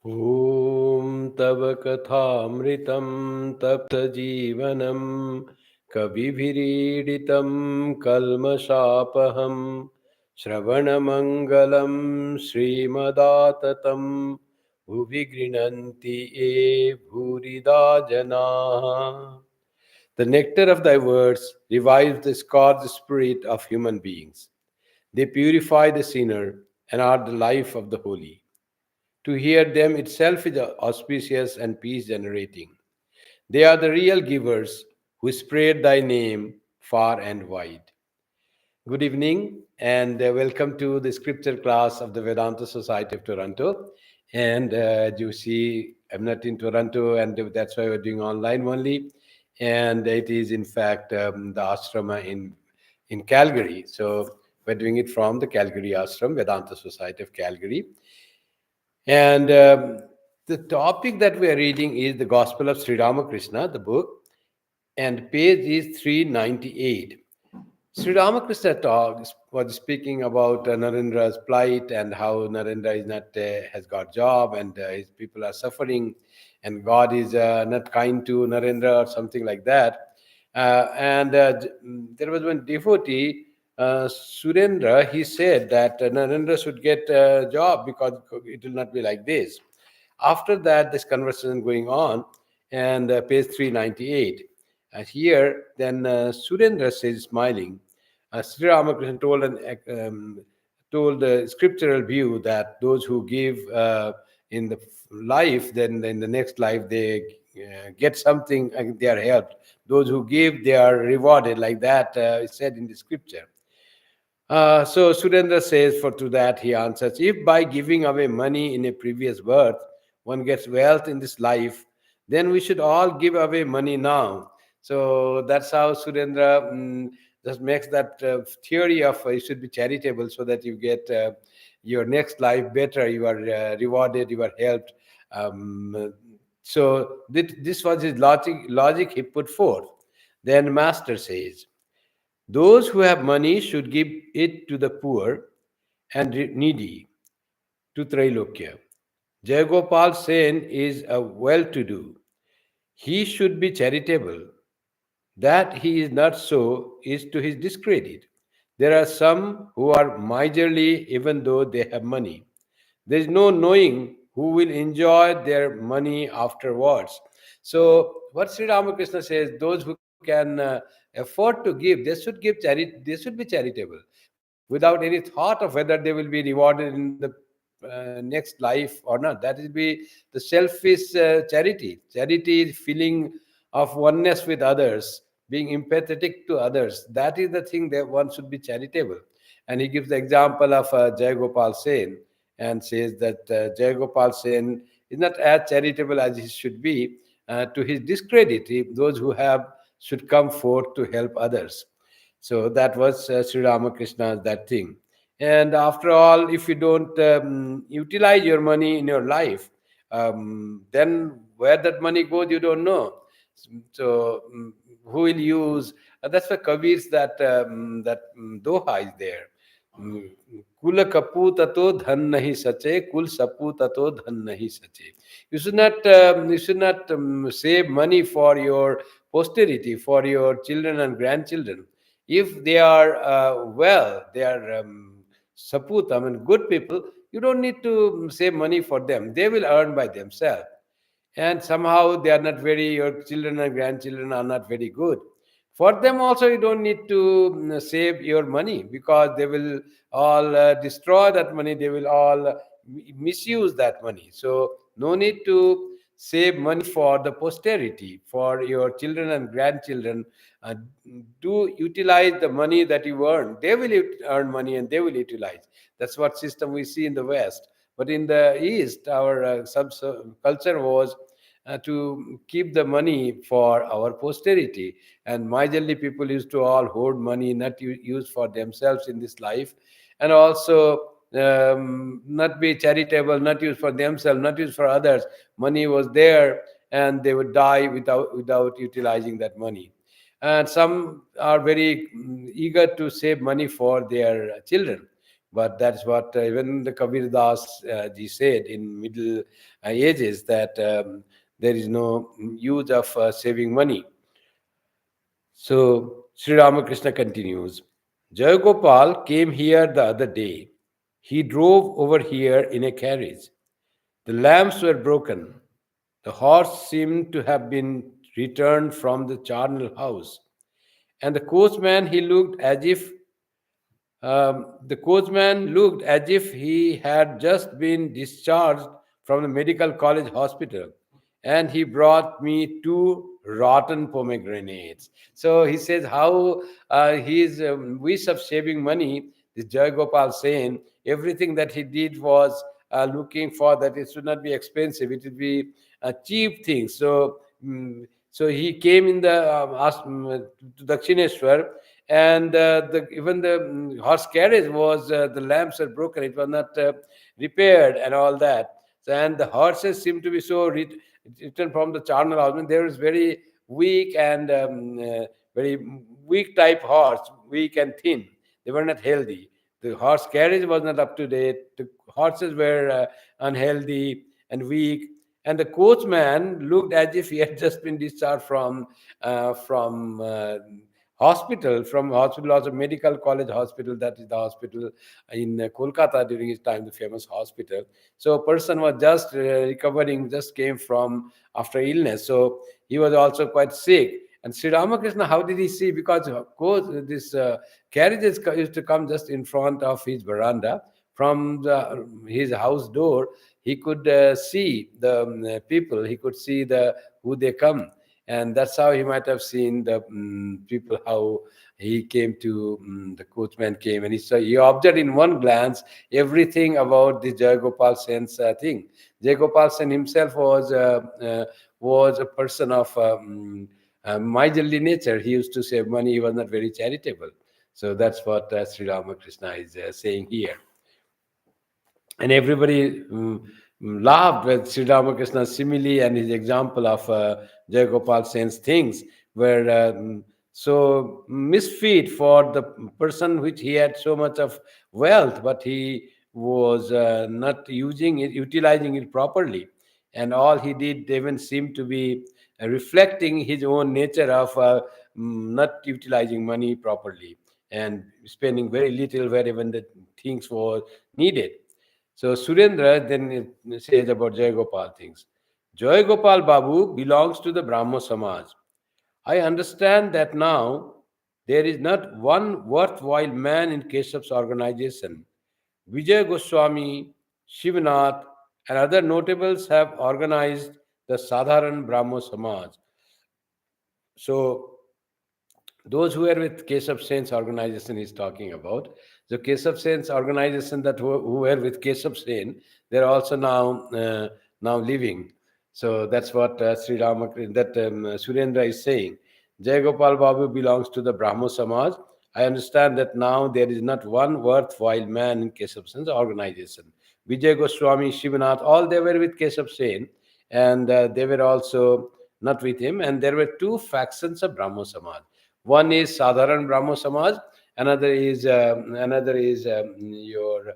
ॐ तव कथामृतं तप्तजीवनं कविभिरीडितं कल्मषापहं श्रवणमङ्गलं श्रीमदाततं भुवि गृह्णन्ति ये भूरिदा जनाः. The nectar of thy words revives the scarred spirit of human beings. They purify the sinner and are the life of the holy. To hear them itself is auspicious and peace generating. They are the real givers who spread thy name far and wide. Good evening and welcome to the scripture class of the Vedanta Society of Toronto. And as you see, I'm not in Toronto, and that's why we're doing online only. And it is, in fact, the ashrama in Calgary. So we're doing it from the Calgary Ashram, Vedanta Society of Calgary. And the topic that we are reading is the Gospel of Sri Ramakrishna, the book, and page is 398. Sri Ramakrishna was speaking about Narendra's plight and how Narendra is not has got job and his people are suffering, and God is not kind to Narendra or something like that. There was one devotee, Surendra. He said that Narendra should get a job because it will not be like this. After that, this conversation going on, and page 398. Here, then Surendra says, smiling, Sri Ramakrishna told the scriptural view that those who give in the life, then in the next life they get something and they are helped. Those who give, they are rewarded, like that is said in the scripture. So Surendra says, for to that he answers, if by giving away money in a previous birth one gets wealth in this life, then we should all give away money now. So that's how Surendra just makes that theory of you should be charitable so that you get your next life better. You are rewarded, you are helped. This was his logic he put forth. Then Master says, those who have money should give it to the poor and needy, to Trailokya. Jayagopal Sen is a well to do. He should be charitable. That he is not so is to his discredit. There are some who are miserly even though they have money. There is no knowing who will enjoy their money afterwards. So, what Sri Ramakrishna says, those who can afford to give, they should give charity. They should be charitable, without any thought of whether they will be rewarded in the next life or not. That will be the selfish charity. Charity is feeling of oneness with others, being empathetic to others. That is the thing that one should be charitable. And he gives the example of Jayagopal Sen and says that Jayagopal Sen is not as charitable as he should be. To his discredit, those who have should come forth to help others. So that was Sri Ramakrishna's that thing. And after all, if you don't utilize your money in your life, then where that money goes, you don't know. So who will use? That's why Kabir's that doha is there. कुल कपूत तो धन नहीं सचे कुल सपूत तो धन नहीं सचे. You should not save money for your posterity, for your children and grandchildren. If they are well, they are saput, I mean good people, you don't need to save money for them. They will earn by themselves. And somehow they are not very, your children and grandchildren are not very good. For them also, you don't need to save your money, because they will all destroy that money. They will all misuse that money. So no need to save money for the posterity, for your children and grandchildren. uh, do utilize the money that you earn. They will earn money and they will utilize. That's what system we see in the West. But in the East, our culture was to keep the money for our posterity. And miserly people used to all hoard money, not use for themselves in this life, and also not be charitable, not use for themselves, not use for others. Money was there, and they would die without utilizing that money. And some are very eager to save money for their children. But that's what even the Kabir Das ji said in middle ages, that there is no use of saving money. So Sri Ramakrishna continues. Jayagopal came here the other day. He drove over here in a carriage. The lamps were broken. The horse seemed to have been returned from the charnel house. And the coachman, he looked as if the coachman looked as if he had just been discharged from the medical college hospital, and he brought me two rotten pomegranates. So he says how his wish of saving money, this Jai Gopal saying, everything that he did was looking for that it should not be expensive, it would be a cheap thing. So, so he came in the to Dakshineshwar, and even the horse carriage was the lamps are broken, it was not repaired and all that. So, and the horses seem to be so written from the charnel house. I mean, there is very weak and very weak type horse, weak and thin. They were not healthy. The horse carriage was not up to date. The horses were unhealthy and weak. And the coachman looked as if he had just been discharged from hospital, also medical college hospital. That is the hospital in Kolkata during his time, the famous hospital. So a person was just recovering, just came from after illness. So he was also quite sick. And Sri Ramakrishna, how did he see? Because of course this carriages used to come just in front of his veranda. From his house door, he could see the people. He could see the who they come, and that's how he might have seen the people, how he came to the coachman came, and he observed in one glance everything about the Jayagopal Sen's thing. Jayagopal Sen himself was a person of miserly nature. He used to save money. He was not very charitable. So that's what Sri Ramakrishna is saying here. And everybody laughed with Sri Ramakrishna's simile and his example of Jayagopal Sen's things were so misfit for the person which he had so much of wealth, but he was not utilizing it properly. And all he did even seemed to be reflecting his own nature of not utilizing money properly and spending very little where even the things were needed. So Surendra then says about Jayagopal things. Jayagopal Babu belongs to the Brahmo Samaj. I understand that now there is not one worthwhile man in Keshav's organization. Vijay Goswami, Shivnath, and other notables have organized the Sadharan Brahmo Samaj. So those who were with Keshav Sen's organization he's talking about. So Keshav Sen's organization that who were with Keshav Sen, they're also now living. So that's what Sri Ramakrishna, that Surendra is saying. Jayagopal Babu belongs to the Brahmo Samaj. I understand that now there is not one worthwhile man in Keshav Sen's organization. Vijay Goswami, Shivnath, all they were with Keshav Sen, and they were also not with him. And there were two factions of Brahmo Samaj. One is Sadharan Brahmo Samaj, another is your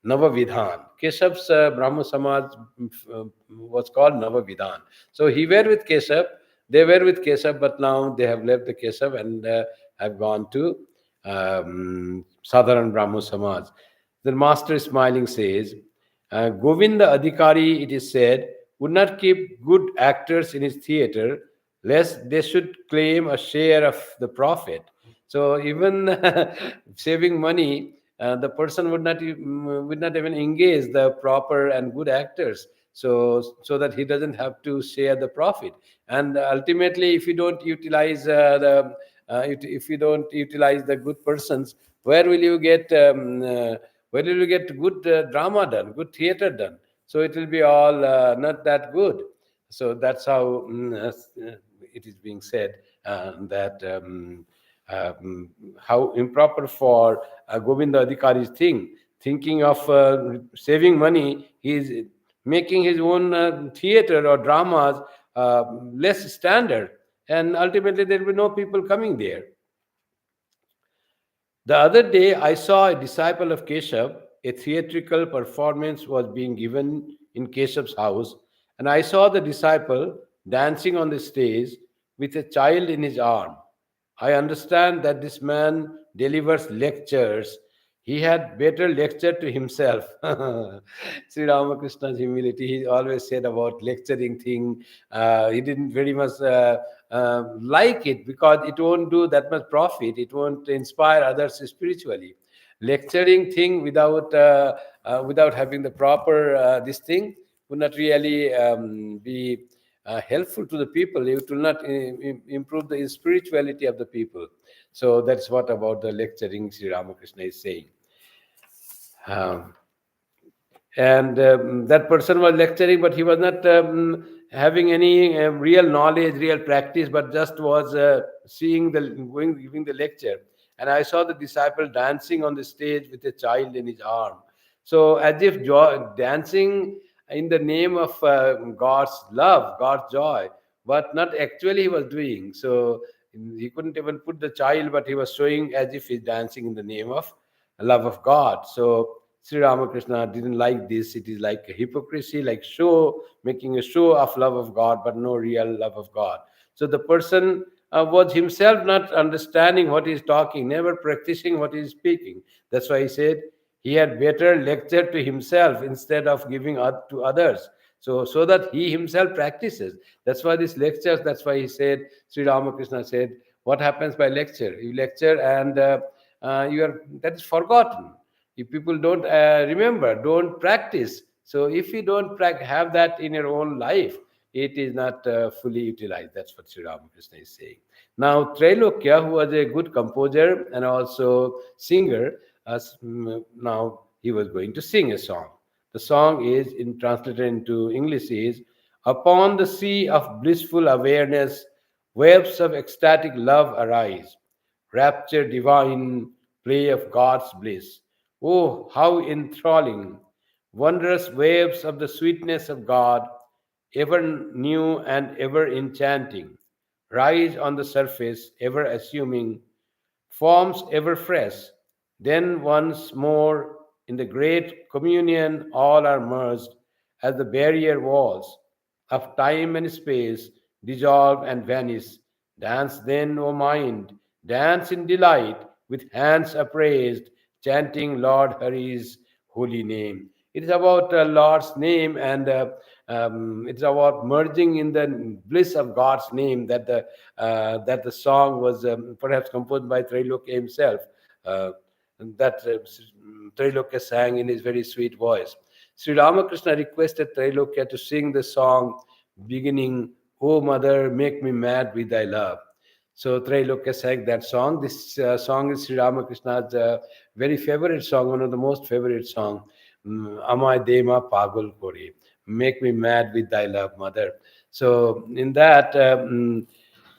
Navavidhan. Keshav's Brahmo Samaj was called Navavidhan. So he were with Keshav, they were with Keshav, but now they have left the Keshav and have gone to Sadharan Brahmo Samaj. The master smiling says, Govinda Adhikari, it is said, would not keep good actors in his theater lest they should claim a share of the profit. So even saving money, the person would not even engage the proper and good actors, so that he doesn't have to share the profit. And ultimately, if you don't utilize if you don't utilize the good persons, where will you get where will you get good drama done, good theater done? So it will be all not that good. So that's how it is being said that how improper for Govinda Adhikari's thinking of saving money. He is making his own theater or dramas less standard, and ultimately there will be no people coming there. The other day, I saw a disciple of Keshav. A theatrical performance was being given in Keshav's house, and I saw the disciple dancing on the stage with a child in his arm. I understand that this man delivers lectures. He had better lecture to himself. Sri Ramakrishna's humility, he always said about lecturing thing. He didn't very much like it because it won't do that much profit. It won't inspire others spiritually. Lecturing thing without having the proper this thing would not really be helpful to the people. It will not improve the spirituality of the people. So that's what about the lecturing Sri Ramakrishna is saying. Um, and that person was lecturing, but he was not having any real knowledge, real practice, but just was seeing the going giving the lecture. And I saw the disciple dancing on the stage with a child in his arm, so as if dancing in the name of God's love, God's joy, but not actually he was doing so. He couldn't even put the child, but he was showing as if he's dancing in the name of love of God. So Sri Ramakrishna didn't like this. It is like a hypocrisy, like show, making a show of love of God, but no real love of God. So the person was himself not understanding what he's talking, never practicing what he's speaking. That's why he said he had better lecture to himself instead of giving to others. So that he himself practices. That's why these lectures, that's why he said, Sri Ramakrishna said, what happens by lecture? You lecture and you are that is forgotten. If people don't remember, don't practice, so if you don't have that in your own life, it is not fully utilized. That's what Sri Ramakrishna is saying. Now Trailokya, who was a good composer and also singer, now he was going to sing a song. The song is in translated into English is, upon the sea of blissful awareness waves of ecstatic love arise, rapture divine, play of God's bliss. Oh, how enthralling! Wondrous waves of the sweetness of God, ever new and ever enchanting, rise on the surface, ever assuming forms ever fresh. Then once more, in the great communion, all are merged as the barrier walls of time and space dissolve and vanish. Dance then, O mind, dance in delight, with hands upraised, chanting Lord Hari's holy name. It is about Lord's name, and it's about merging in the bliss of God's name. That the song was perhaps composed by Trailokya himself. Uh, that Trailokya sang in his very sweet voice. Sri Ramakrishna requested Trailokya to sing the song beginning, "O Mother, make me mad with thy love." So Trailokya sang that song. This song is Sri Ramakrishna's very favorite song, one of the most favorite song. Amay Dema Pagal Kori, make me mad with thy love, Mother. So in that,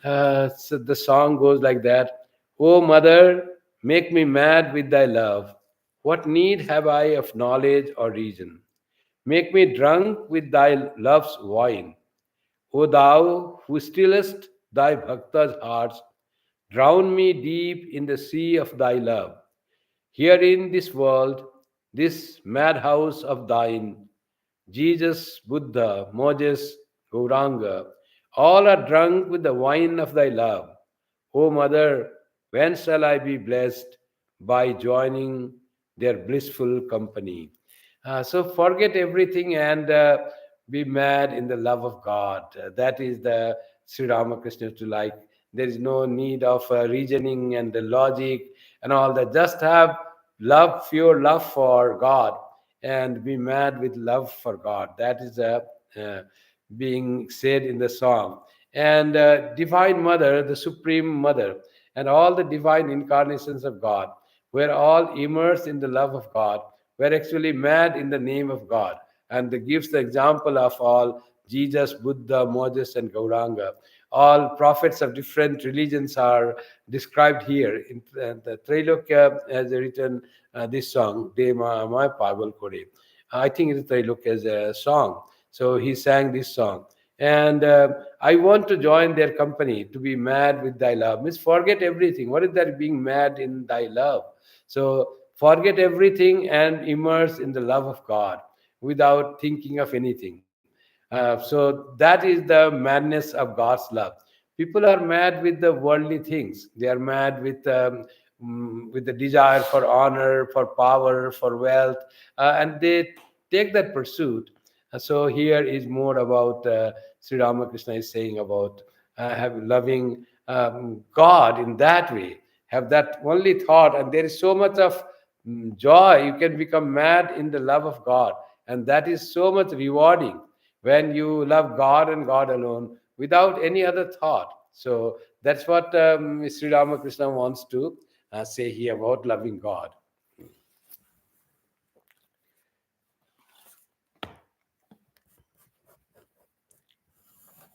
so the song goes like that. O Mother, make me mad with thy love. What need have I of knowledge or reason? Make me drunk with thy love's wine. O thou who stillest thy bhaktas' hearts, drown me deep in the sea of thy love. Here in this world, this madhouse of thine, Jesus, Buddha, Moses, Gauranga, all are drunk with the wine of thy love. O Mother, when shall I be blessed by joining their blissful company? So forget everything and be mad in the love of God. That is the Sri Ramakrishna to like. There is no need of reasoning and the logic and all that. Just have love, pure love for God, and be mad with love for God. That is uh, being said in the song. And Divine Mother, the Supreme Mother, and all the divine incarnations of God were all immersed in the love of God, were actually mad in the name of God. And that gives the example of all Jesus, Buddha, Moses, and Gauranga. All prophets of different religions are described here. In the Trailokya has written this song, De Ma Pagal Kore. I think it's Trailokya's song. So he sang this song. And I want to join their company. To be mad with thy love means forget everything. What is that being mad in thy love? So forget everything and immerse in the love of God without thinking of anything. So that is the madness of God's love. People are mad with the worldly things. They are mad with the desire for honor, for power, for wealth, and they take that pursuit. So here is more about Sri Ramakrishna is saying about have loving God in that way. Have that only thought, and there is so much of joy. You can become mad in the love of God, and that is so much rewarding when you love God and God alone without any other thought. So that's what Sri Ramakrishna wants to say here about loving God.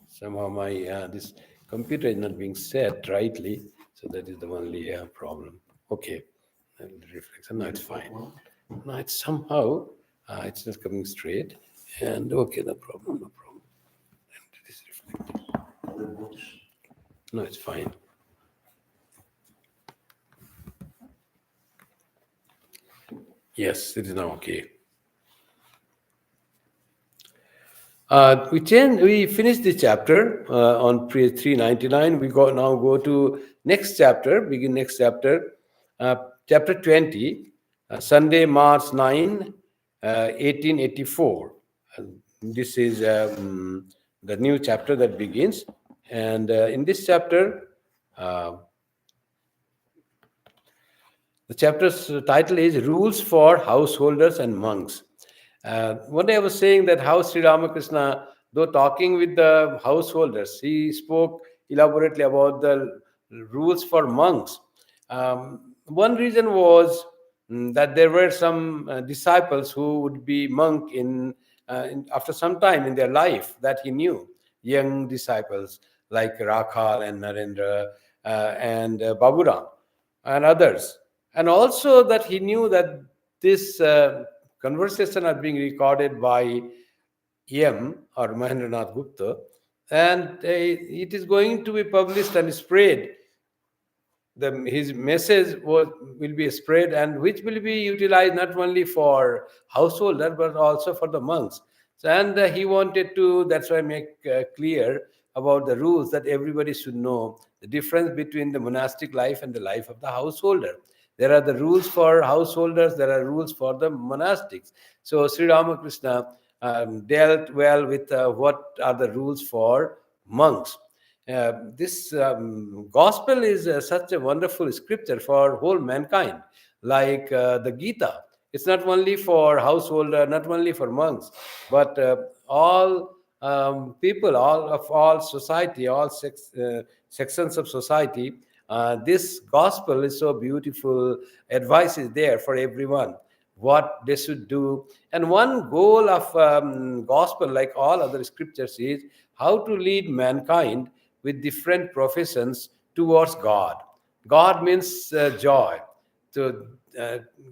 Somehow my this computer is not being set rightly, so that is the only problem. Okay, and the reflection. No, it's fine. No, it's somehow it's not coming straight, and okay, no problem, no problem. And it is reflecting. No, it's fine. Yes, it is now okay. We finished the chapter on page 399. We go to next chapter, begin next chapter, chapter 20, Sunday, March 9, 1884. This is the new chapter that begins. And in this chapter, the chapter's title is Rules for Householders and Monks. One day I was saying that how Sri Ramakrishna, though talking with the householders, he spoke elaborately about the rules for monks. One reason was that there were some disciples who would be monk after some time in their life that he knew, young disciples like Rakhal and Narendra and Baburam and others. And also that he knew that this conversation are being recorded by M or Mahendranath Gupta, and it is going to be published and spread. His message will be spread, and which will be utilized not only for householder but also for the monks. So, and he wanted to, that's why make clear about the rules that everybody should know the difference between the monastic life and the life of the householder. There are the rules for householders, there are rules for the monastics. So Sri Ramakrishna dealt well with what are the rules for monks. This gospel is such a wonderful scripture for whole mankind, like the Gita. It's not only for householder, not only for monks, but all people, all society, all sections of society. This gospel is so beautiful. Advice is there for everyone what they should do. And one goal of gospel, like all other scriptures, is how to lead mankind with different professions towards God. God means joy. So,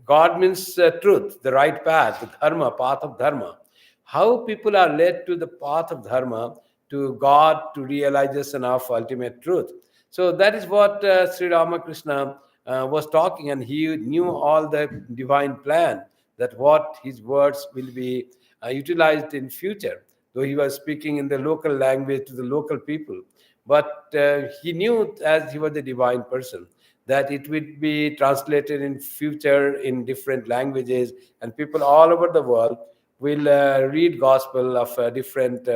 God means truth, the right path, the dharma, path of dharma. How people are led to the path of dharma, to God, to realization of ultimate truth. So that is what Sri Ramakrishna was talking, and he knew all the divine plan, that what his words will be utilized in future. Though he was speaking in the local language to the local people, but he knew, as he was a divine person, that it would be translated in future in different languages, and people all over the world will read gospel of different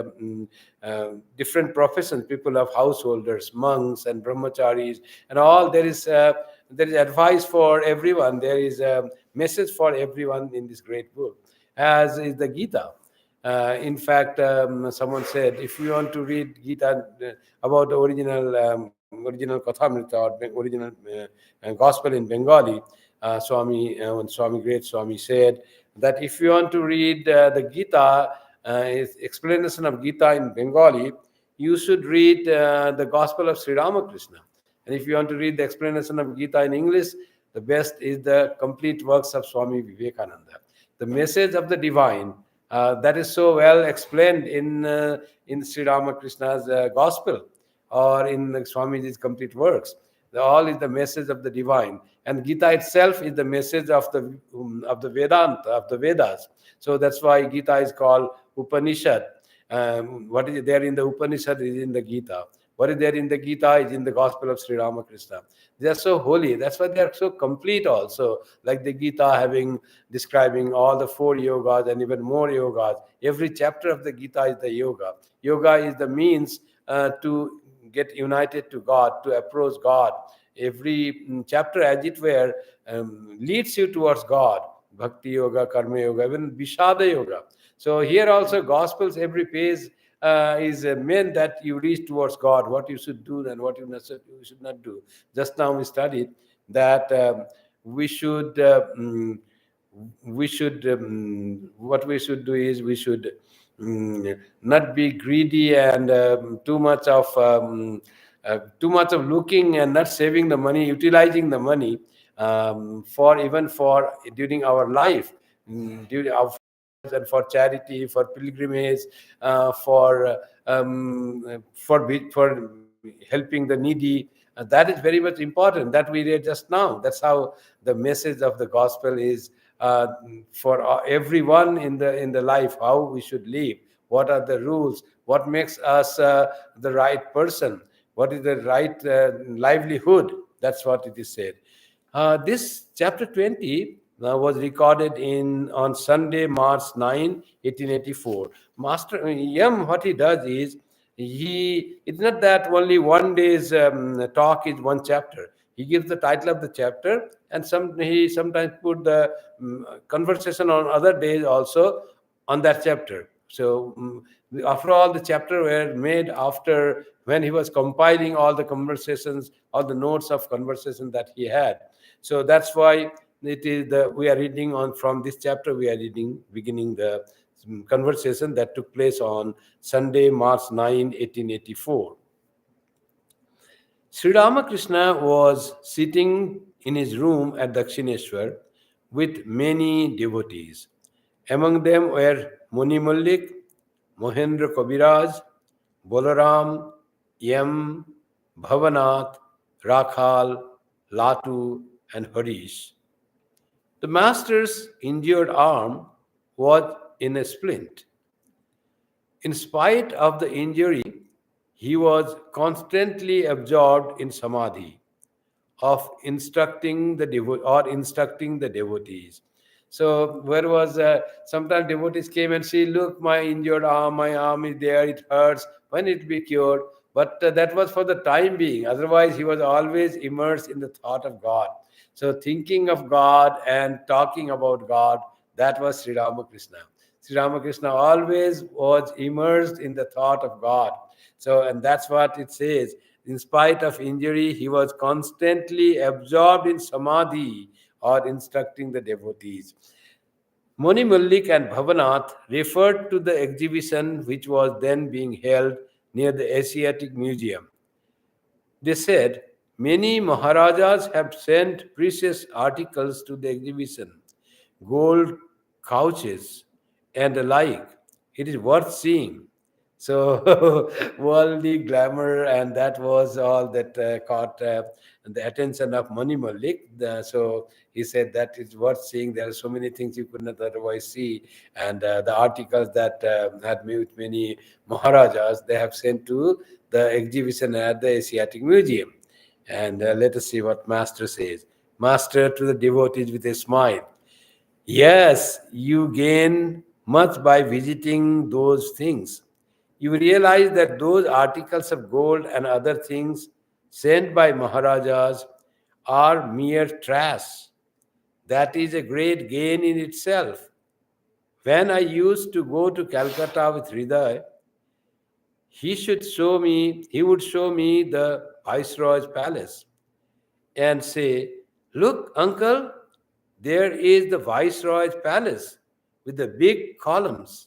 professions, people of householders, monks and brahmacharis and all. There is advice for everyone, there is a message for everyone in this great book, as is the Gita. In fact, someone said, if you want to read Gita about the original Kathamrita or original gospel in Bengali, Great Swami said that if you want to read the Gita, explanation of Gita in Bengali, you should read the Gospel of Sri Ramakrishna. And if you want to read the explanation of Gita in English, the best is the complete works of Swami Vivekananda. The message of the divine That is so well explained in Sri Ramakrishna's gospel, or in Swamiji's complete works. All is the message of the divine, and Gita itself is the message of the Vedanta, of the Vedas. So that's why Gita is called Upanishad. What is there in the Upanishad is in the Gita. What is there in the Gita is in the Gospel of Sri Ramakrishna. They are so holy. That's why they are so complete also. Like the Gita having describing all the four yogas and even more yogas. Every chapter of the Gita is the yoga. Yoga is the means to get united to God, to approach God. Every chapter, as it were, leads you towards God. Bhakti yoga, karma yoga, even Vishada yoga. So here also, Gospels, every page is meant that you reach towards God, what you should do and what you should not do. Just now we studied that we should what we should do is we should not be greedy and too much of looking and not saving the money, utilizing the money for even for during our life, during our and for charity, for pilgrimage, for helping the needy. That is very much important. That we read just now. That's how the message of the gospel is for everyone in the life. How we should live. What are the rules? What makes us the right person? What is the right livelihood? That's what it is said. This chapter 20 was recorded on Sunday, March 9, 1884. Master Yam, what he does is, it's not that only one day's talk is one chapter. He gives the title of the chapter, and he sometimes put the conversation on other days also on that chapter. So after all, the chapter were made after when he was compiling all the conversations, all the notes of conversation that he had. So that's why it is we are reading on from this chapter. We are reading beginning the conversation that took place on Sunday, March 9, 1884. Sri Ramakrishna was sitting in his room at Dakshineshwar with many devotees. Among them were Muni Mallik, Mohendra Kabiraj, Bolaram, Yam, Bhavanath, Rakhal, Latu, and Harish. The master's injured arm was in a splint. In spite of the injury, he was constantly absorbed in samadhi of instructing the devotees. So where was sometimes devotees came and say, "Look, my arm is there, it hurts. When it be cured?" But that was for the time being. Otherwise, he was always immersed in the thought of God. So thinking of God and talking about God, that was Sri Ramakrishna. Sri Ramakrishna always was immersed in the thought of God. So, and that's what it says. In spite of injury, he was constantly absorbed in samadhi or instructing the devotees. Moni Mallik and Bhavanath referred to the exhibition which was then being held near the Asiatic Museum. They said, many Maharajas have sent precious articles to the exhibition, gold couches and the like. It is worth seeing. So, worldly glamour, and that was all that caught the attention of Mani Mallik. So, he said that it's worth seeing. There are so many things you could not otherwise see. And the articles that had met many Maharajas, they have sent to the exhibition at the Asiatic Museum. And let us see what Master says. Master to the devotees with a smile. Yes, you gain much by visiting those things. You realize that those articles of gold and other things sent by Maharajas are mere trash. That is a great gain in itself. When I used to go to Calcutta with Hriday, he would show me the Viceroy's palace and say, "Look, uncle, there is the Viceroy's palace with the big columns."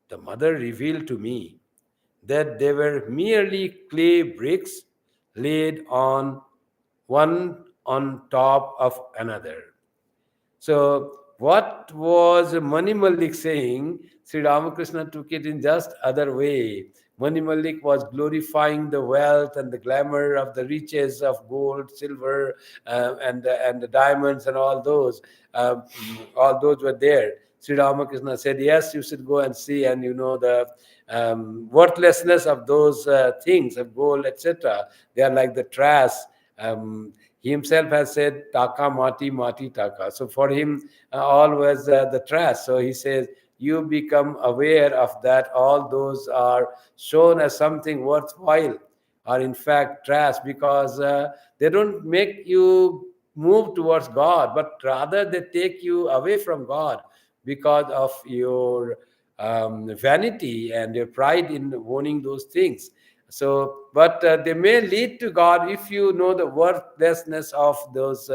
The mother revealed to me that they were merely clay bricks laid on one on top of another. So what was Mani Malik saying, Sri Ramakrishna took it in just other way. Mani Malik was glorifying the wealth and the glamour of the riches of gold, silver, and the diamonds and uh, all those were there. Sri Ramakrishna said, yes, you should go and see, and the worthlessness of those things of gold, etc. They are like the trash. He himself has said, "Taka mati mati taka." So for him, all was the trash. So he says, you become aware of that. All those are shown as something worthwhile, are in fact trash, because they don't make you move towards God, but rather they take you away from God because of your vanity and your pride in owning those things. So, but they may lead to God if you know the worthlessness of those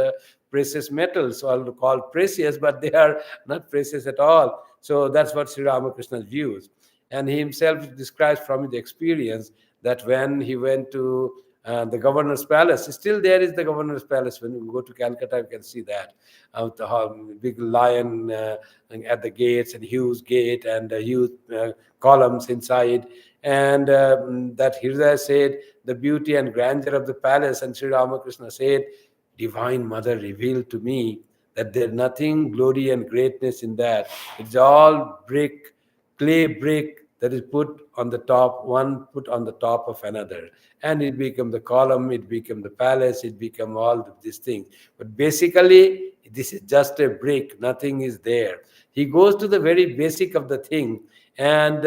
precious metals, or called precious, but they are not precious at all. So that's what Sri Ramakrishna's views. And he himself describes from his experience that when he went to the governor's palace, still there is the governor's palace. When you go to Calcutta, you can see that the big lion at the gates, and huge gate, and huge columns inside. And that Hridaya said, the beauty and grandeur of the palace. And Sri Ramakrishna said, Divine Mother revealed to me that there's nothing glory and greatness in that. It's all brick, clay brick that is put on the top, one put on the top of another. And it become the column, it become the palace, it become all of these things. But basically, this is just a brick, nothing is there. He goes to the very basic of the thing, and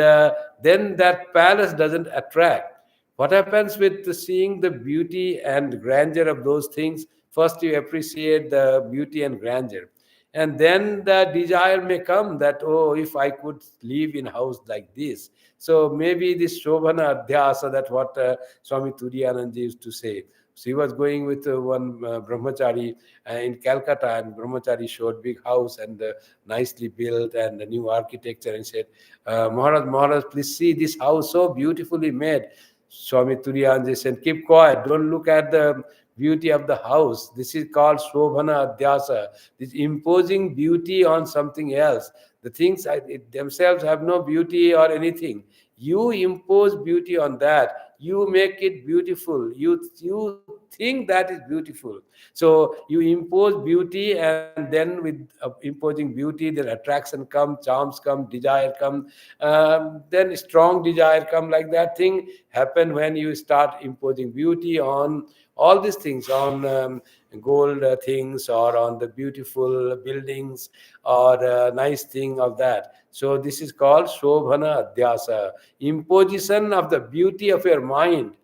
then that palace doesn't attract. What happens with seeing the beauty and grandeur of those things? First, you appreciate the beauty and grandeur. And then the desire may come that, oh, if I could live in a house like this. So maybe this Shobhana Adhyasa, that what Swami Turiyananda used to say. So he was going with one brahmachari in Calcutta, and brahmachari showed big house and nicely built and the new architecture, and said, Maharaj, please see this house so beautifully made. Swami Turiyananda said, keep quiet, don't look at the beauty of the house. This is called Shobhana Adhyasa, this imposing beauty on something else. The things themselves have no beauty or anything. You impose beauty on that. You make it beautiful. You think that is beautiful. So you impose beauty, and then with imposing beauty, then attraction come, charms come, desire come, then strong desire come. Like that thing happen when you start imposing beauty on all these things, on gold things, or on the beautiful buildings, or nice thing of that. So this is called Shobhana Adhyasa, imposition of the beauty of your mind,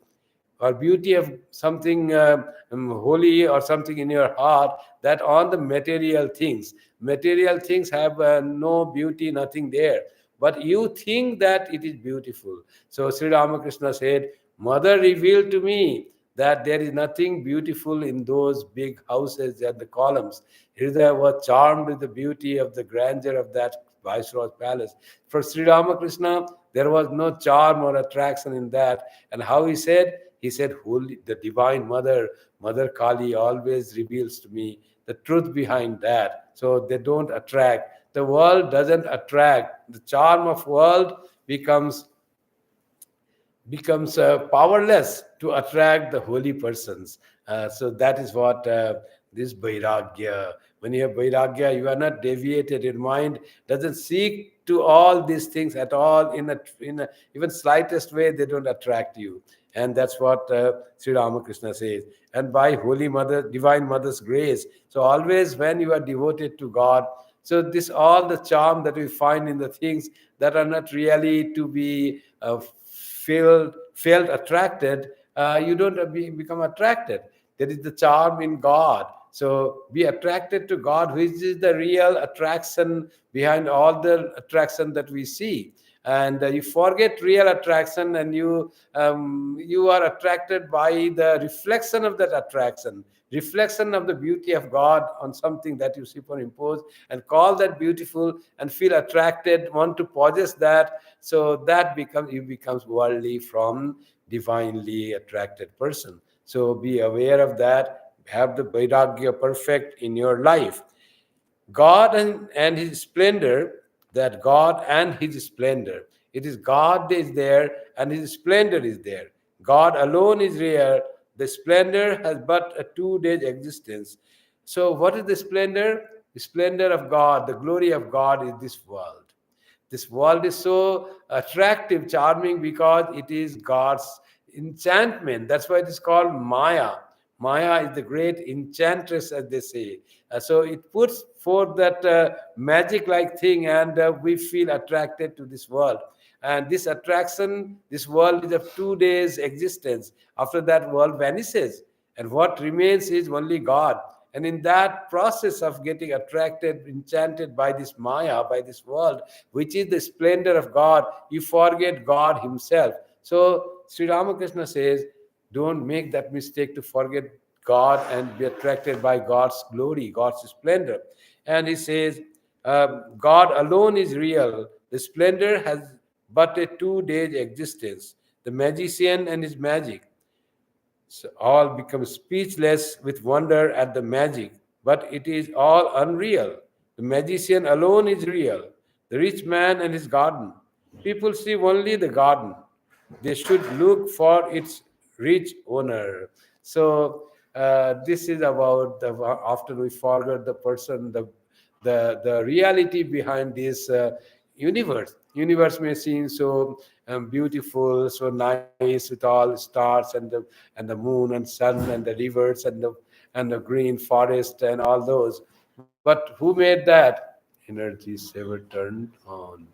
or beauty of something holy, or something in your heart, that on the material things. Material things have no beauty, nothing there, but you think that it is beautiful. So Sri Ramakrishna said, Mother revealed to me that there is nothing beautiful in those big houses and the columns. Hridaya was charmed with the beauty of the grandeur of that Viceroy's palace. For Sri Ramakrishna, there was no charm or attraction in that. And how he said? He said, Holy, the Divine Mother, Mother Kali, always reveals to me the truth behind that. So they don't attract. The world doesn't attract. The charm of world becomes powerless to attract the holy persons. So that is what this Vairagya. When you have Vairagya, you are not deviated. Your mind doesn't seek to all these things at all. In a even slightest way, they don't attract you. And that's what Sri Ramakrishna says. And by Holy Mother, Divine Mother's grace. So always when you are devoted to God, so this all the charm that we find in the things that are not really to be felt attracted, you don't become attracted. There is the charm in God. So be attracted to God, which is the real attraction behind all the attraction that we see. And you forget real attraction, and you are attracted by the reflection of that attraction, reflection of the beauty of God on something that you superimpose and call that beautiful, and feel attracted, want to possess that. So that becomes worldly from divinely attracted person. So be aware of that. Have the vairagya perfect in your life. God and his splendor, that God and his splendor. It is God is there and his splendor is there. God alone is real. The splendor has but a 2 days existence. So, what is the splendor? The splendor of God, the glory of God is this world. This world is so attractive, charming, because it is God's enchantment. That's why it is called Maya. Maya is the great enchantress, as they say. So it puts forth that magic like thing, and we feel attracted to this world. And this attraction, this world is of 2 days existence. After that, world vanishes, and what remains is only God. And in that process of getting attracted, enchanted by this Maya, by this world, which is the splendor of God, you forget God Himself. So Sri Ramakrishna says, don't make that mistake to forget God and be attracted by God's glory, God's splendor. And he says, God alone is real. The splendor has but a 2 days existence. The magician and his magic. So all become speechless with wonder at the magic, but it is all unreal. The magician alone is real. The rich man and his garden. People see only the garden. They should look for its rich owner. So this is about the, after we forget the person, the reality behind this universe. Universe may seem so beautiful, so nice with all stars and the moon and sun and the rivers and the green forest and all those. But who made that? Energy saver turned on.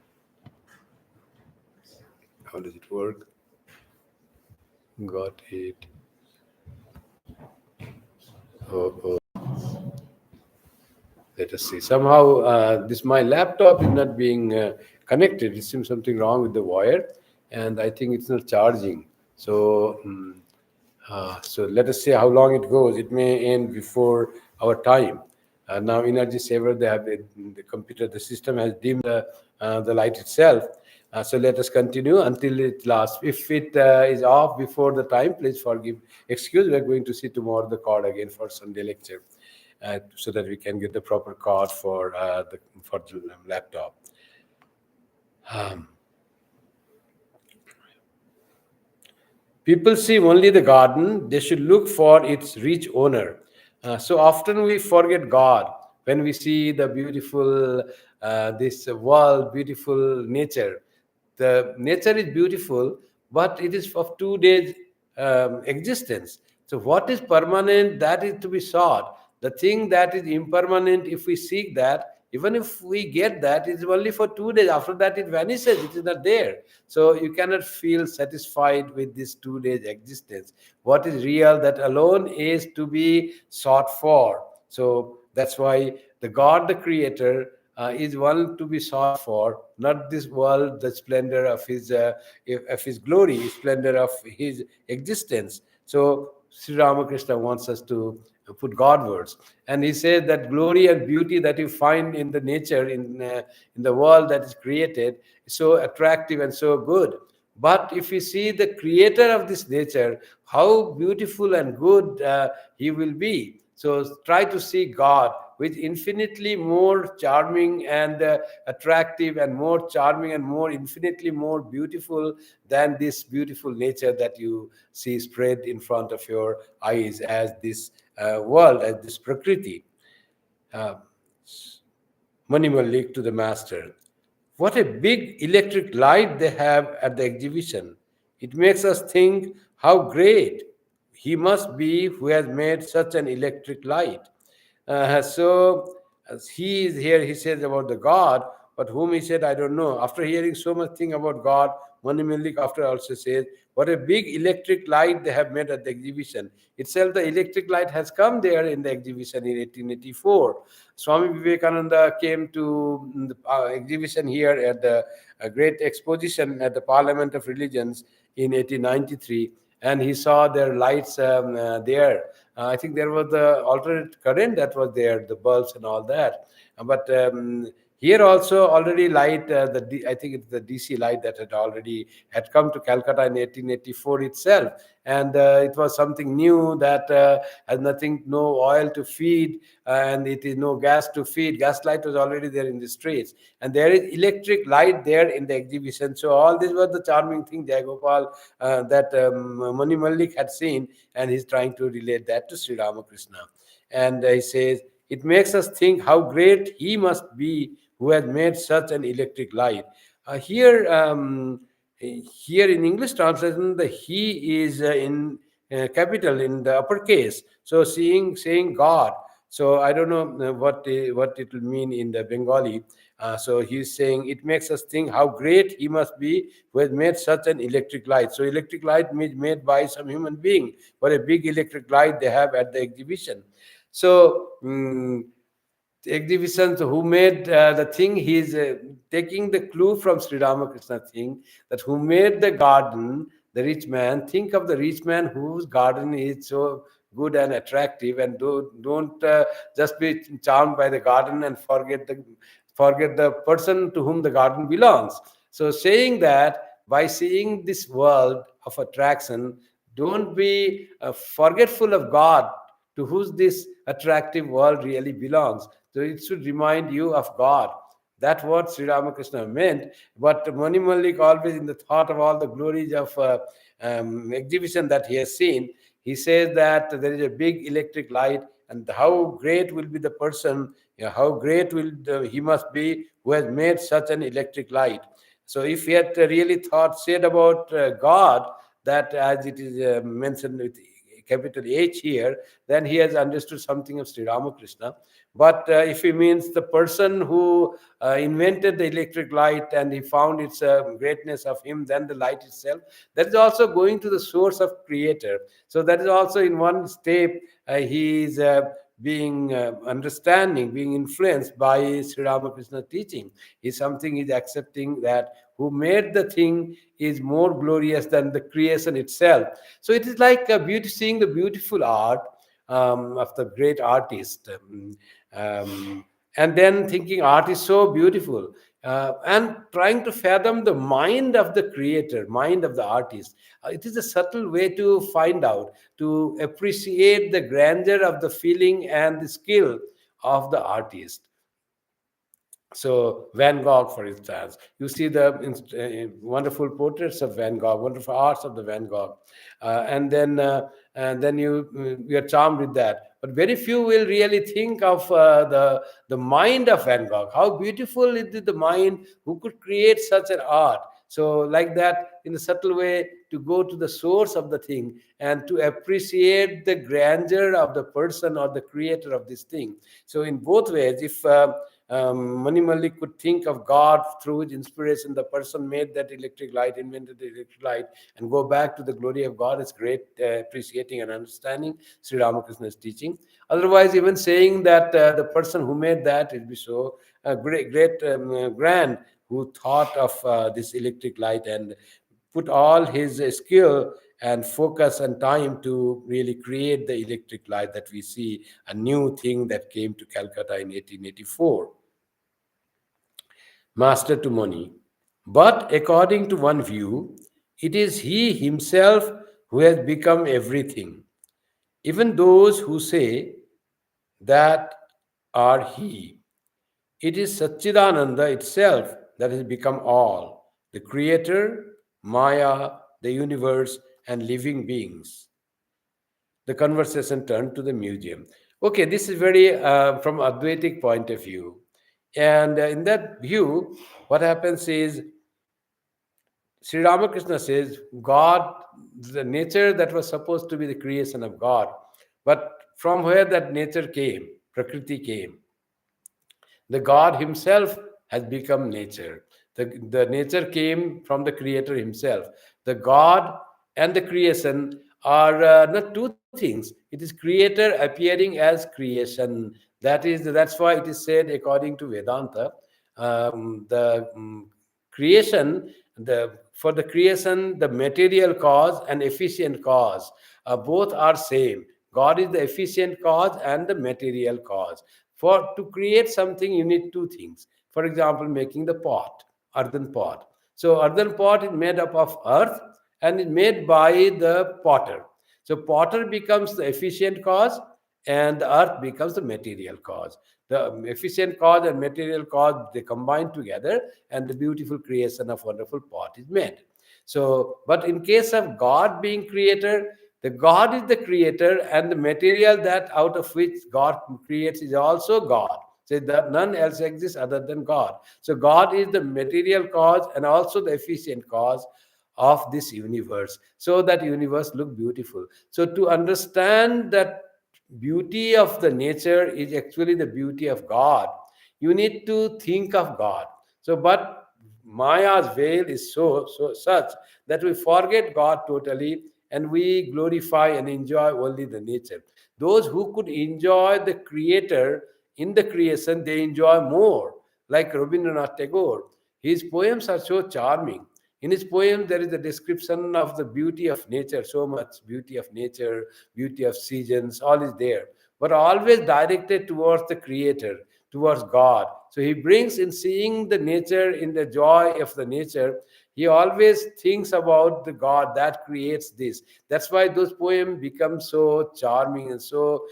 How does it work? Got it. Oh, let us see. Somehow, this my laptop is not being connected. It seems something wrong with the wire, and I think it's not charging. So, so let us see how long it goes. It may end before our time. Now, energy saver, they have the computer, the system has dimmed the light itself. So let us continue until it lasts. If it is off before the time, please forgive. Excuse. We are going to see tomorrow the card again for Sunday lecture, so that we can get the proper card for the laptop. Um, People see only the garden, they should look for its rich owner. So often we forget God when we see the beautiful, this world, beautiful nature. The nature is beautiful, but it is of 2 days existence. So what is permanent, that is to be sought. The thing that is impermanent, if we seek that, even if we get that, it's only for 2 days. After that, it vanishes. It is not there. So you cannot feel satisfied with this 2 days existence. What is real, that alone is to be sought for. So that's why the God, the Creator, is one to be sought for, not this world, the splendor of his glory, splendor of his existence. So Sri Ramakrishna wants us to put Godwards, and he says that glory and beauty that you find in the nature, in the world that is created, is so attractive and so good. But if you see the creator of this nature, how beautiful and good he will be. So try to see God, which infinitely more charming and attractive and more charming and more infinitely more beautiful than this beautiful nature that you see spread in front of your eyes as this world, as this Prakriti. Uh, Mani Malik to the master. What a big electric light they have at the exhibition. It makes us think how great he must be who has made such an electric light. So, as he is here, he says about the God, but whom he said, I don't know. After hearing so much thing about God, Mani Malik after also says, what a big electric light they have made at the exhibition. Itself, the electric light has come there in the exhibition in 1884. Swami Vivekananda came to the exhibition here at the great exposition at the Parliament of Religions in 1893, and he saw their lights there. I think there was the alternate current that was there, the bulbs and all that. But Here also already light, I think it's the DC light that had come to Calcutta in 1884 itself, and it was something new that has nothing, no oil to feed, and it is no gas to feed. Gas light was already there in the streets, and there is electric light there in the exhibition. So all these were the charming thing, Jayagopal, that Mani Malik had seen, and he's trying to relate that to Sri Ramakrishna. And he says, it makes us think how great he must be who has made such an electric light. Here in English translation, the he is in capital, in the uppercase. So saying God. So I don't know what it will mean in the Bengali. So he's saying it makes us think how great he must be who has made such an electric light. So electric light is made by some human being. What a big electric light they have at the exhibition. So exhibitions, who made the thing, he's taking the clue from Sri Ramakrishna thing, that who made the garden, the rich man. Think of the rich man whose garden is so good and attractive, and don't just be charmed by the garden and forget the person to whom the garden belongs. So saying that by seeing this world of attraction, don't be forgetful of God, to whose this attractive world really belongs. So it should remind you of God. That's what Sri Ramakrishna meant. But Mani Malik, always in the thought of all the glories of exhibition that he has seen, he says that there is a big electric light, and how great will be the person, how great he must be who has made such an electric light. So if he had really said about God, that as it is mentioned with capital H here, then he has understood something of Sri Ramakrishna. But if he means the person who invented the electric light, and he found its greatness of him than the light itself, that is also going to the source of creator. So that is also in one step, he is being understanding, being influenced by Sri Ramakrishna teaching. Is something he's accepting, that who made the thing is more glorious than the creation itself. So it is like seeing the beautiful art of the great artist, um, and then thinking art is so beautiful, and trying to fathom the mind of the creator, mind of the artist. It is a subtle way to find out, to appreciate the grandeur of the feeling and the skill of the artist. So Van Gogh, for instance, you see the wonderful portraits of Van Gogh, wonderful arts of the Van Gogh, and then you are charmed with that. But very few will really think of the mind of Van Gogh. How beautiful is the mind who could create such an art. So like that, in a subtle way, to go to the source of the thing and to appreciate the grandeur of the person or the creator of this thing. So in both ways, if Mani Malik could think of God through his inspiration, the person made that electric light, invented the electric light, and go back to the glory of God, is great appreciating and understanding Sri Ramakrishna's teaching. Otherwise, even saying that the person who made that, it be so great grand, who thought of this electric light and put all his skill and focus and time to really create the electric light that we see, a new thing that came to Calcutta in 1884. Master to Moni. But according to one view, it is he himself who has become everything. Even those who say that are he. It is Satchidananda itself that has become all, the creator, Maya, the universe, and living beings. The conversation turned to the museum. Okay, this is very from Advaitic point of view. And in that view, what happens is Sri Ramakrishna says God, the nature that was supposed to be the creation of God, but from where that nature came, Prakriti came, the God himself has become nature. The nature came from the creator himself. The God and the creation are not two things. It is creator appearing as creation. That's why it is said, according to Vedanta, the creation, for the creation, the material cause and efficient cause, both are same. God is the efficient cause and the material cause. For to create something, you need two things. For example, making the pot, earthen pot. So earthen pot is made up of earth and is made by the potter. So potter becomes the efficient cause and the earth becomes the material cause. The efficient cause and material cause, they combine together and the beautiful creation of wonderful pot is made. So, but in case of God being creator, the God is the creator and the material that out of which God creates is also God. So that none else exists other than God. So God is the material cause and also the efficient cause of this universe. So that universe look beautiful. So to understand that beauty of the nature is actually the beauty of God, you need to think of God. So, but Maya's veil is so such that we forget God totally and we glorify and enjoy only the nature. Those who could enjoy the creator in the creation, they enjoy more. Like Rabindranath Tagore, his poems are so charming. In his poem, there is a description of the beauty of nature, so much beauty of nature, beauty of seasons, all is there, but always directed towards the creator, towards God. So he brings in seeing the nature, in the joy of the nature, he always thinks about the God that creates this. That's why those poems become so charming and so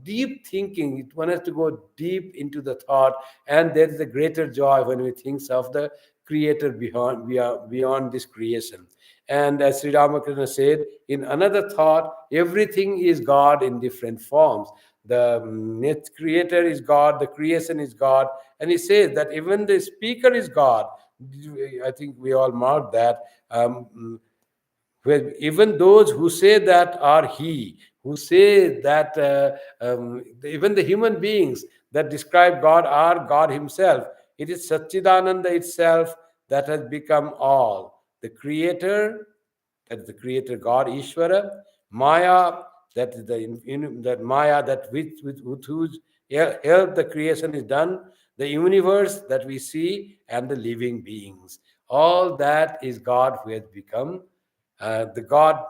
deep thinking. One has to go deep into the thought, and there is a greater joy when we think of the creator beyond this creation. And as Sri Ramakrishna said, in another thought, everything is God in different forms. The net creator is God, the creation is God, and he says that even the speaker is God. I think we all mark that. Where even those who say that are he, who say that even the human beings that describe God are God himself. It is Satchidananda itself that has become all. The creator, that is the creator God, Ishvara, Maya, that is that Maya, that with whose help the creation is done, the universe that we see, and the living beings. All that is God who has become. The God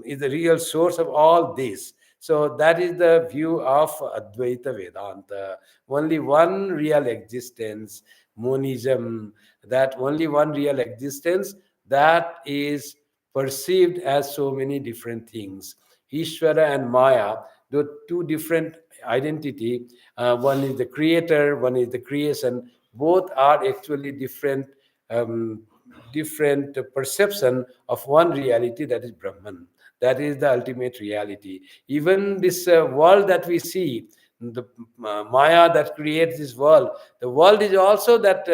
is the real source of all this. So that is the view of Advaita Vedanta. Only one real existence, monism, that only one real existence that is perceived as so many different things. Ishvara and Maya, the two different identity. One is the creator, one is the creation. Both are actually um, different perception of one reality, that is Brahman. That is the ultimate reality. Even this world that we see, the Maya that creates this world, the world is also that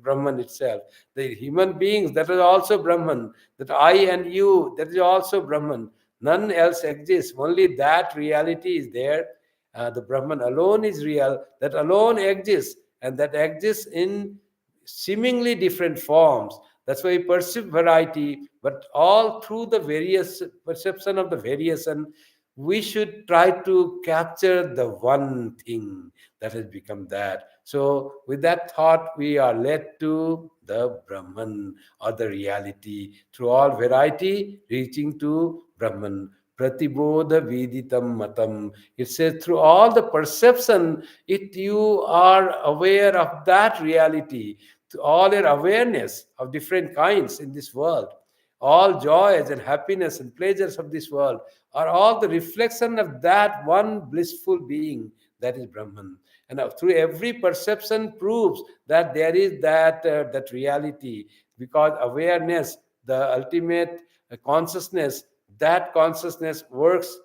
Brahman itself. The human beings, that is also Brahman. That I and you, that is also Brahman. None else exists. Only that reality is there. The Brahman alone is real. That alone exists, and that exists in seemingly different forms. That's why we perceive variety, but all through the various perception of the variation, we should try to capture the one thing that has become that. So, with that thought, we are led to the Brahman or the reality through all variety, reaching to Brahman. Pratibodha Viditam Matam. It says through all the perception, it you are aware of that reality, to all your awareness of different kinds in this world. All joys and happiness and pleasures of this world are all the reflection of that one blissful being, that is Brahman. And through every perception proves that there is that reality, because awareness, the ultimate consciousness, that consciousness works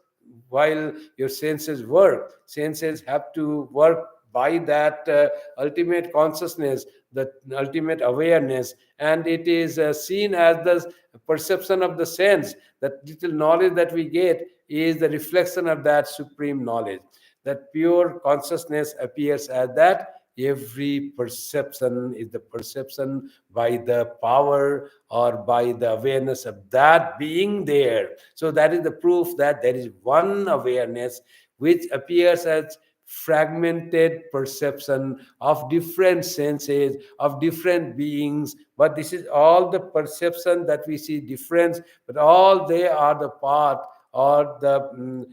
while your senses work. Senses have to work by that ultimate consciousness, the ultimate awareness, and it is seen as the perception of the sense. That little knowledge that we get is the reflection of that supreme knowledge. That pure consciousness appears as that. Every perception is the perception by the power or by the awareness of that being there. So that is the proof that there is one awareness which appears as fragmented perception of different senses, of different beings. But this is all the perception that we see difference, but all they are the part or the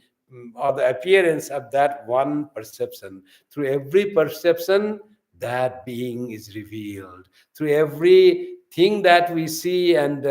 appearance of that one perception. Through every perception, that being is revealed through everything that we see and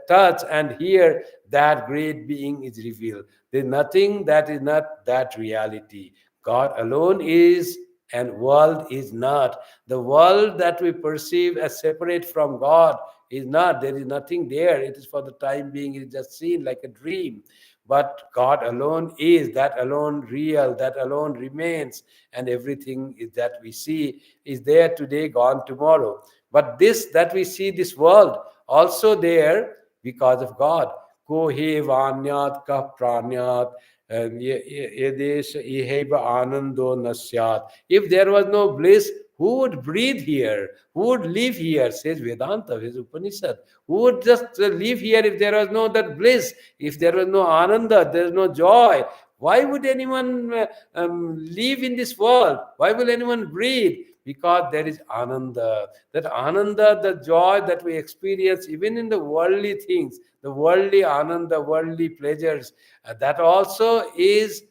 touch and hear. That great being is revealed. There's nothing that is not that reality. God alone is, and world is not. The world that we perceive as separate from God is not. There is nothing there. It is for the time being. It is just seen like a dream. But God alone is, that alone real, that alone remains, and everything is that we see is there today, gone tomorrow. But this that we see, this world, also there because of God. Ko he vanyat ka pranyat yedesh iheba anando nasyat. If there was no bliss, who would breathe here? Who would live here? Says Vedanta, says Upanishad. Who would just live here if there was no that bliss? If there was no ananda, there is no joy. Why would anyone live in this world? Why will anyone breathe? Because there is ananda. That ananda, the joy that we experience even in the worldly things, the worldly ananda, worldly pleasures, that also is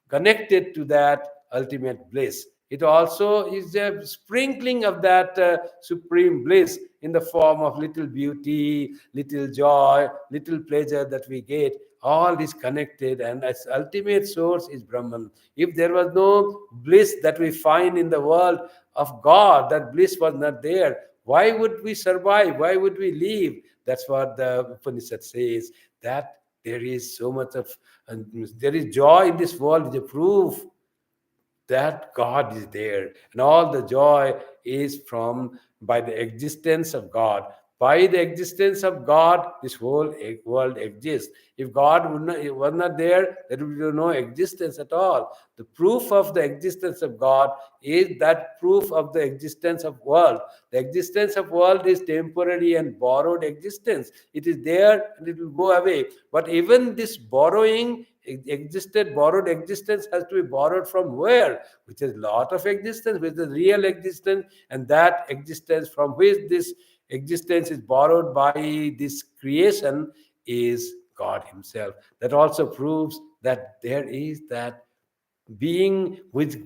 connected to that ultimate bliss. It also is a sprinkling of that supreme bliss in the form of little beauty, little joy, little pleasure that we get. All is connected, and its ultimate source is Brahman. If there was no bliss that we find in the world of God, that bliss was not there, why would we survive? Why would we live? That's what the Upanishad says, that there is so much of, and there is joy in this world, is a proof that God is there. And all the joy is from by the existence of God. By the existence of God, this whole world exists. If God was not there, there would be no existence at all. The proof of the existence of God is that proof of the existence of world. The existence of world is temporary and borrowed existence. It is there and it will go away. But even this borrowing existed, borrowed existence has to be borrowed from where? Which is lot of existence, which is real existence, and that existence from which this existence is borrowed by this creation is God Himself. That also proves that there is that being which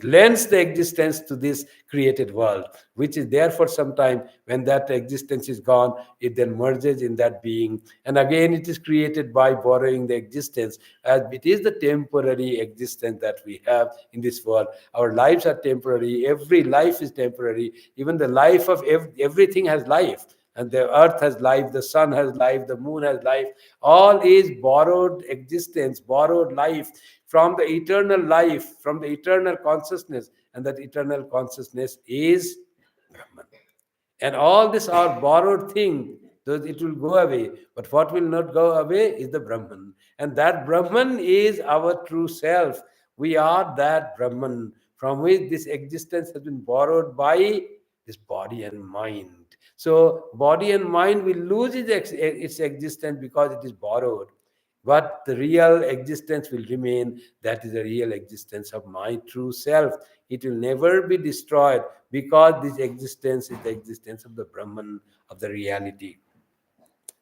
lends the existence to this created world, which is there for some time. When that existence is gone, it then merges in that being, and again it is created by borrowing the existence, as it is the temporary existence that we have in this world. Our lives are temporary. Every life is temporary. Even the life of everything has life, and the earth has life, the sun has life, the moon has life. All is borrowed existence, borrowed life from the eternal life, from the eternal consciousness, and that eternal consciousness is Brahman. And all this are borrowed thing, though it will go away. But what will not go away is the Brahman. And that Brahman is our true self. We are that Brahman from which this existence has been borrowed by this body and mind. So body and mind will lose its existence because it is borrowed. But the real existence will remain. That is the real existence of my true self. It will never be destroyed because this existence is the existence of the Brahman, of the reality.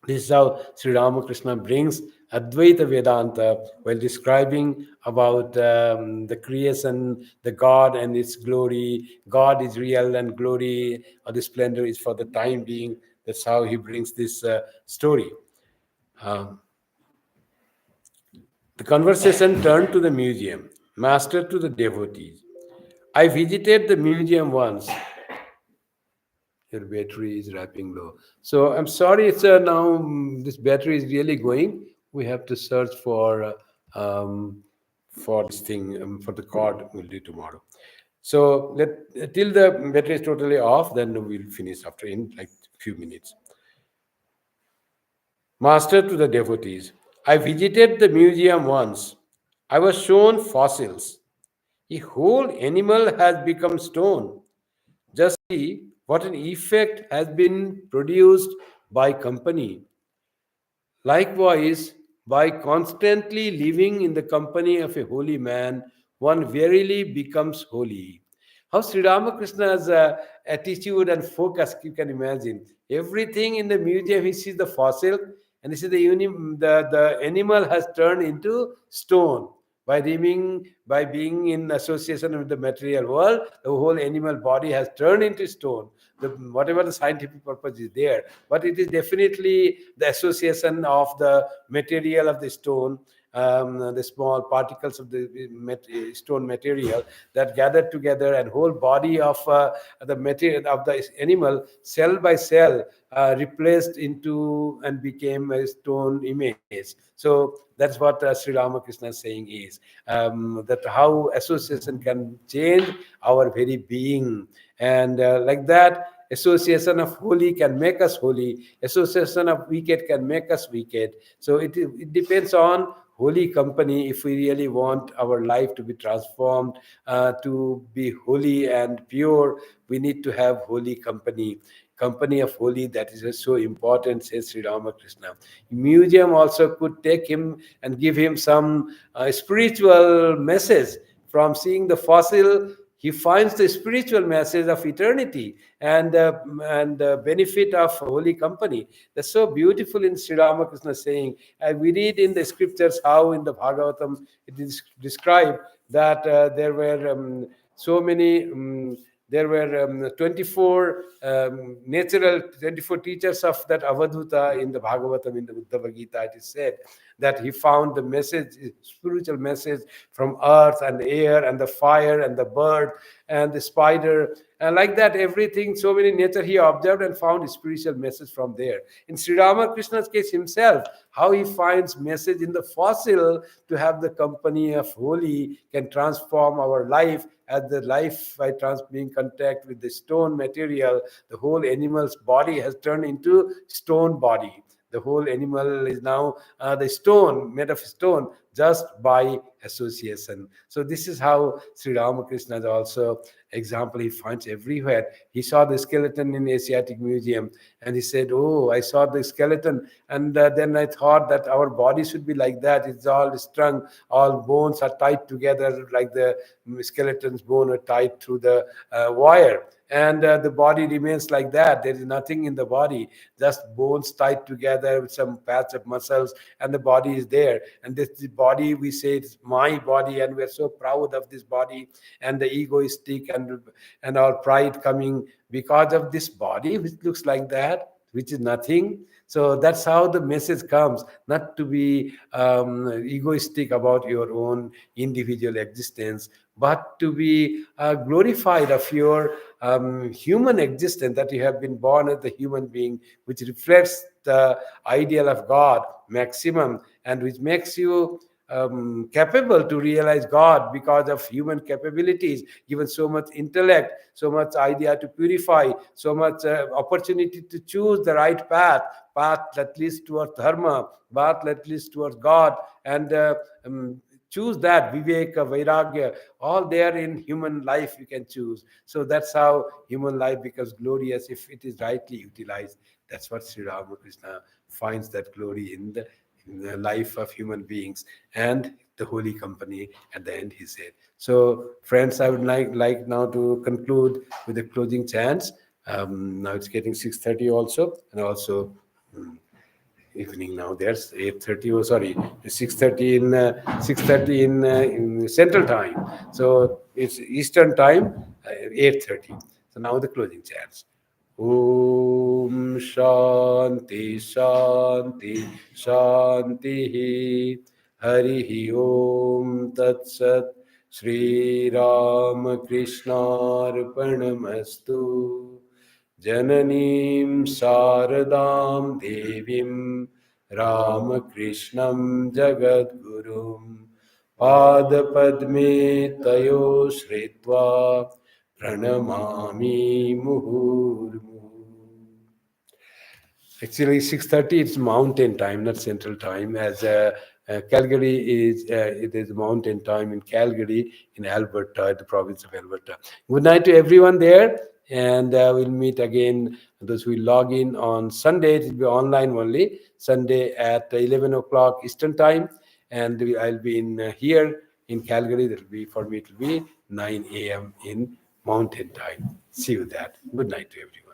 This is how Sri Ramakrishna brings Advaita Vedanta while describing about the creation, the God and its glory. God is real and glory or the splendor is for the time being. That's how he brings this story. Um, the conversation turned to the museum, master to the devotees. I visited the museum once. Your battery is wrapping low. So I'm sorry, it's now this battery is really going. We have to search for this thing for the cord. We'll do tomorrow. So let till the battery is totally off, then we'll finish after in like few minutes. Master to the devotees. I visited the museum once. I was shown fossils. A whole animal has become stone. Just see what an effect has been produced by company. Likewise, by constantly living in the company of a holy man, one verily becomes holy. How Sri Ramakrishna's attitude and focus, you can imagine. Everything in the museum, he sees the fossil, and he sees the animal has turned into stone. By being in association with the material world, the whole animal body has turned into stone. Whatever the scientific purpose is there, but it is definitely the association of the material of the stone, the small particles of the stone material that gathered together, and whole body of the material of the animal, cell by cell, replaced into and became a stone image. So that's what Sri Ramakrishna is saying is, that how association can change our very being. And like that, association of holy can make us holy, association of wicked can make us wicked. So it depends on holy company. If we really want our life to be transformed, to be holy and pure, we need to have holy company of holy. That is so important, says Sri Ramakrishna. Museum also could take him and give him some spiritual message. From seeing the fossil, he finds the spiritual message of eternity and benefit of holy company. That's so beautiful in Sri Ramakrishna saying. We read in the scriptures how in the Bhagavatam it is described that there were so many. There were 24 natural 24 teachers of that Avadhuta in the Bhagavatam, in the Uddhava Gita. It is said that he found the message, spiritual message, from earth and the air and the fire and the bird and the spider, and like that, everything, so many nature he observed and found spiritual message from there. In Sri Ramakrishna's case himself, how he finds message in the fossil, to have the company of holy can transform our life, as the life by being contact with the stone material, the whole animal's body has turned into stone body. The whole animal is now the stone, made of stone, just by association. So this is how Sri Ramakrishna is also example he finds everywhere. He saw the skeleton in Asiatic Museum and he said, oh, I saw the skeleton, and then I thought that our body should be like that. It's all strung, all bones are tied together like the skeleton's bone are tied through the wire, and the body remains like that. There is nothing in the body, just bones tied together with some patch of muscles, and the body is there. And this body, we say it's my body, and we're so proud of this body, and the egoistic and our pride coming because of this body which looks like that, which is nothing. So that's how the message comes, not to be egoistic about your own individual existence, but to be glorified of your human existence, that you have been born as a human being, which reflects the ideal of God maximum, and which makes you capable to realize God because of human capabilities, given so much intellect, so much idea to purify, so much opportunity to choose the right path that leads towards dharma, path that leads towards God, and choose that viveka, vairagya, all there in human life you can choose. So that's how human life becomes glorious if it is rightly utilized. That's what Sri Ramakrishna finds, that glory in the life of human beings and the holy company at the end, he said. So friends, I would like now to conclude with the closing chants. Now it's getting 6:30 also, and also evening now. There's 8:30. Oh, sorry, 6:30 in 6:30 in Central Time. So it's Eastern Time, 8:30. So now the closing chants. Om Shanti Shanti Shanti Hari Om Tat Sat Sri Ramakrishna Arpanamastu Jananim Saradam Devim Ramakrishnam Jagadgurum Padapadme Tayo Shritva Pranamami Muhurmu. Actually, 6:30 it's mountain time, not central time, as Calgary is, it is mountain time in Calgary, in Alberta, the province of Alberta. Good night to everyone there, and we'll meet again. Those who log in on Sunday, it will be online only, Sunday at 11 o'clock Eastern time, and I'll be in here in Calgary. That will be, for me, it will be 9 a.m. in mountain time. See you there. Good night to everyone.